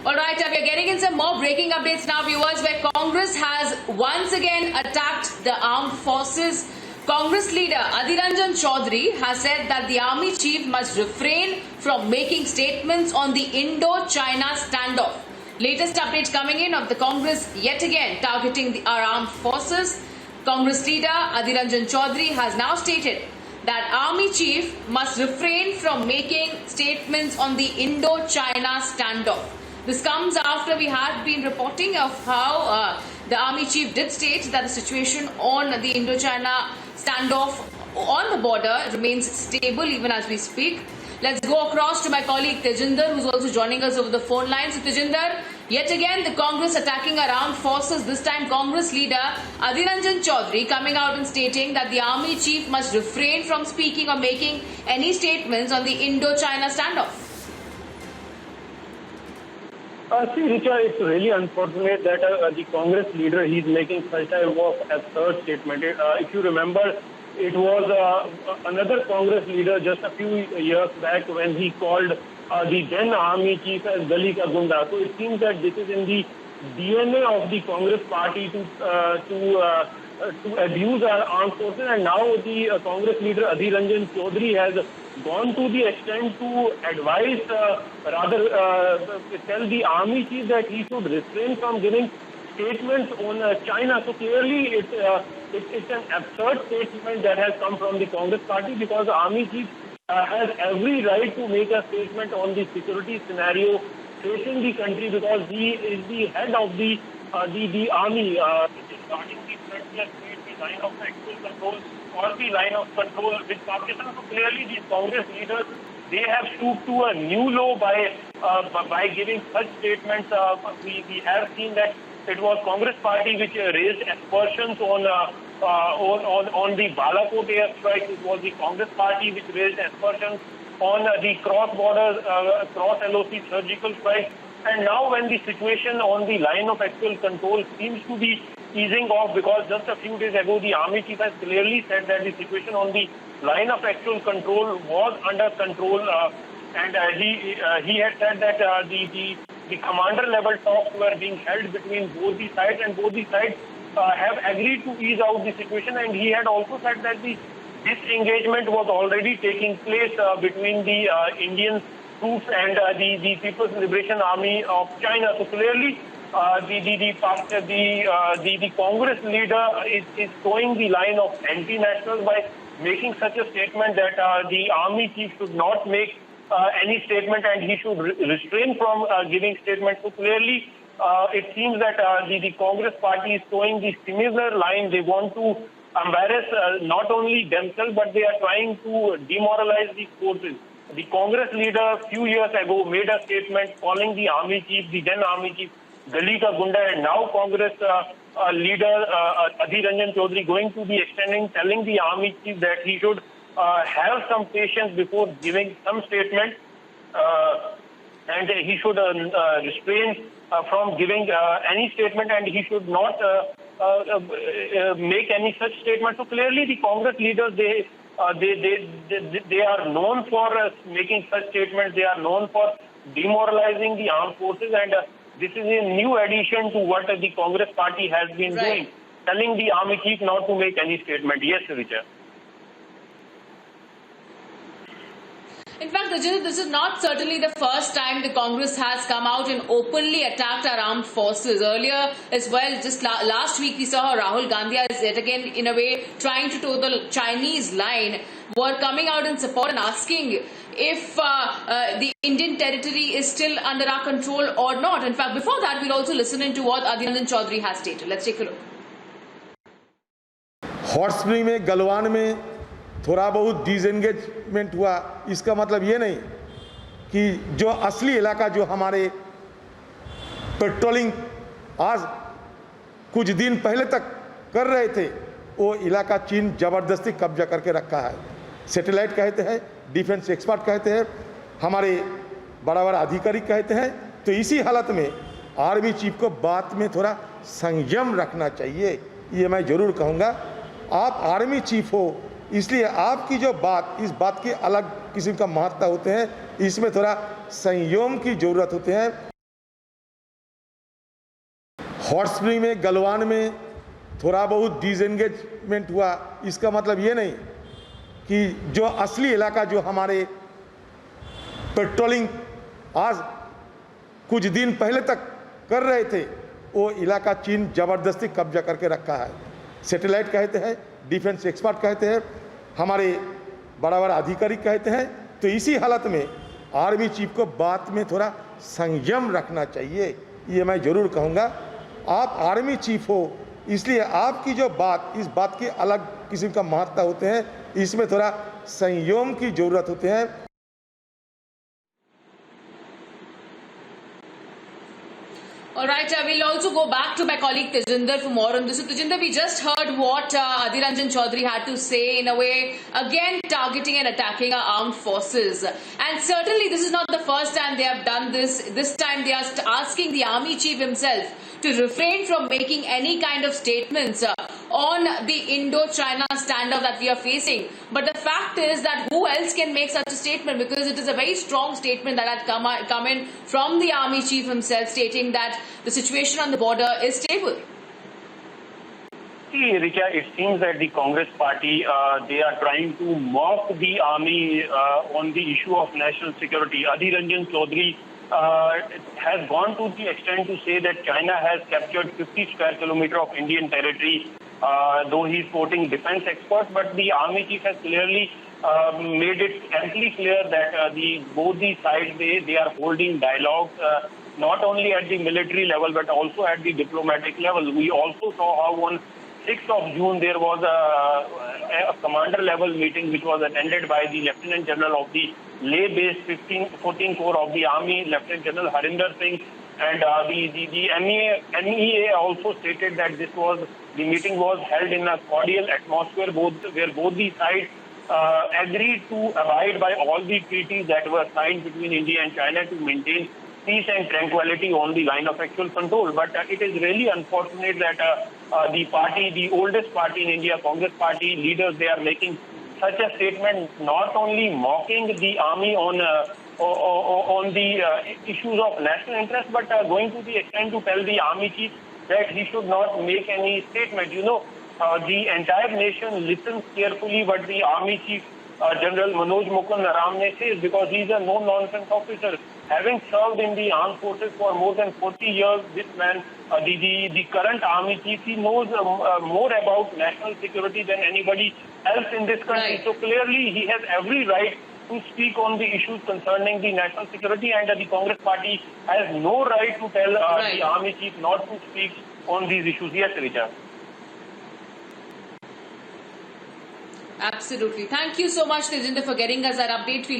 All right, we are getting in some more breaking updates now, viewers, where Congress has once again attacked the armed forces. Congress leader Adhir Ranjan Chaudhary has said that the army chief must refrain from making statements on the Indo-China standoff. Latest update coming in of the Congress yet again targeting our armed forces. Congress leader Adhir Ranjan Chaudhary has now stated that army chief must refrain from making statements on the Indo-China standoff. This comes after we had been reporting of how the army chief did state that the situation on the Indo-China standoff on the border remains stable even as we speak. Let's go across to my colleague Tejinder, who's also joining us over the phone lines. So Tejinder, yet again the Congress attacking our armed forces. This time Congress leader Adhir Ranjan Chaudhary coming out and stating that the army chief must refrain from speaking or making any statements on the Indo-China standoff. See, Richa, it's really unfortunate that the Congress leader, he's making such type of absurd statement. If you remember, it was another Congress leader just a few years back when he called the then army chief as Gali Ka Gunda. So it seems that this is in the DNA of the Congress party to abuse our armed forces, and now the Congress leader Adhir Ranjan Chaudhary has gone to the extent to advise, tell the army chief that he should refrain from giving statements on China. So clearly it's an absurd statement that has come from the Congress party, because the army chief has every right to make a statement on the security scenario facing the country, because he is the head of the army, regarding the threat that the line of actual control or the line of control with Pakistan. So clearly these Congress leaders, they have stooped to a new low by giving such statements. We have seen that it was Congress party which raised aspersions on the Balakot airstrike. It was the Congress party which raised aspersions on the cross-border, cross-LOC surgical strike. And now when the situation on the line of actual control seems to be easing off, because just a few days ago the army chief has clearly said that the situation on the line of actual control was under control, and he had said that the commander level talks were being held between both the sides, and both the sides have agreed to ease out the situation. And he had also said that the disengagement was already taking place between the Indian troops and the People's Liberation Army of China. So clearly the Congress leader is towing the line of anti-nationals by making such a statement that the army chief should not make any statement and he should refrain from giving statements. So clearly it seems that the Congress party is towing the similar line. They want to embarrass not only themselves, but they are trying to demoralize the forces. The Congress leader a few years ago made a statement calling the army chief, the then army chief, Gali Ka Gunda, and now Congress leader Adhir Ranjan Chaudhary going to be extending, telling the army chief that he should have some patience before giving some statement, and he should refrain from giving any statement, and he should not make any such statement. So clearly the Congress leaders, they are known for making such statements. They are known for demoralizing the armed forces, and this is a new addition to what the Congress party has been doing, telling the army chief not to make any statement. Yes, Richa. In fact, this is not certainly the first time the Congress has come out and openly attacked our armed forces. Earlier as well, just last week we saw Rahul Gandhi is yet again in a way trying to toe the Chinese line, were coming out in support and asking if the Indian territory is still under our control or not. In fact, before that, we'll also listen into what Adhir Ranjan Chaudhary has stated. Let's take a look. Hot spring में, गलवान में थोड़ा बहुत disengagement हुआ, इसका मतलब ये नहीं कि जो असली इलाका जो हमारे पेट्रोलिंग आज कुछ दिन पहले तक कर रहे थे, वो इलाका चीन ज़बरदस्ती कब्जा करके रखा है। सैटेलाइट कहते हैं, डिफेंस एक्सपर्ट कहते हैं, हमारे बड़ा बड़ा अधिकारी कहते हैं। तो इसी हालत में आर्मी चीफ को बात में थोड़ा संयम रखना चाहिए, ये मैं ज़रूर कहूँगा। आप आर्मी चीफ हो, इसलिए आपकी जो बात, इस बात की अलग किस्म का महत्व होते हैं, इसमें थोड़ा संयम की ज़रूरत होते हैं। हॉट स्प्रिंग में, गलवान में थोड़ा बहुत डिसएंगेजमेंट हुआ, इसका मतलब ये नहीं कि जो असली इलाका जो हमारे पेट्रोलिंग आज कुछ दिन पहले तक कर रहे थे, वो इलाका चीन ज़बरदस्ती कब्जा करके रखा है। सैटेलाइट कहते हैं, डिफेंस एक्सपर्ट कहते हैं, हमारे बड़ा बड़ा अधिकारी कहते हैं। तो इसी हालत में आर्मी चीफ को बात में थोड़ा संयम रखना चाहिए, ये मैं ज़रूर कहूँगा। आप आर्मी चीफ हो, इसलिए आपकी जो बात, इस बात की अलग किस्म का महत्व होते हैं, इसमें थोड़ा संयम की ज़रूरत होते हैं। All right, we'll also go back to my colleague Tejinder for more on this. So, Tejinder, we just heard what Adhir Ranjan Chaudhary had to say, in a way, again targeting and attacking our armed forces. And certainly, this is not the first time they have done this. This time, they are asking the army chief himself to refrain from making any kind of statements on the Indo-China standoff that we are facing. But the fact is that who else can make such a statement, because it is a very strong statement that had come in from the army chief himself, stating that the situation on the border is stable. See, Richa, it seems that the Congress party, they are trying to mock the army on the issue of national security. Adhir Ranjan Chaudhary has gone to the extent to say that China has captured 50 square kilometers of Indian territory, though he is quoting defense experts. But the army chief has clearly made it amply clear that both the sides, they are holding dialogues, not only at the military level, but also at the diplomatic level. We also saw how on 6th of June, there was a commander-level meeting which was attended by the Lieutenant General of the Leh-based 14 Corps of the Army, Lieutenant General Harinder Singh, and the MEA also stated that the meeting was held in a cordial atmosphere, where both the sides agreed to abide by all the treaties that were signed between India and China to maintain peace and tranquility on the line of actual control. But it is really unfortunate that the oldest party in India, Congress party leaders, they are making such a statement, not only mocking the army on the issues of national interest, but going to the extent to tell the army chief that he should not make any statement. You know, the entire nation listens carefully what the army chief, General Manoj Mukund Naramne says, because he is a no-nonsense officer. Having served in the armed forces for more than 40 years, this man, the current army chief, he knows more about national security than anybody else in this country. Right. So clearly, he has every right to speak on the issues concerning the national security, and the Congress party has no right to tell Right. the army chief not to speak on these issues. Yes, Richa. Absolutely. Thank you so much, Tejinder, for getting us that update.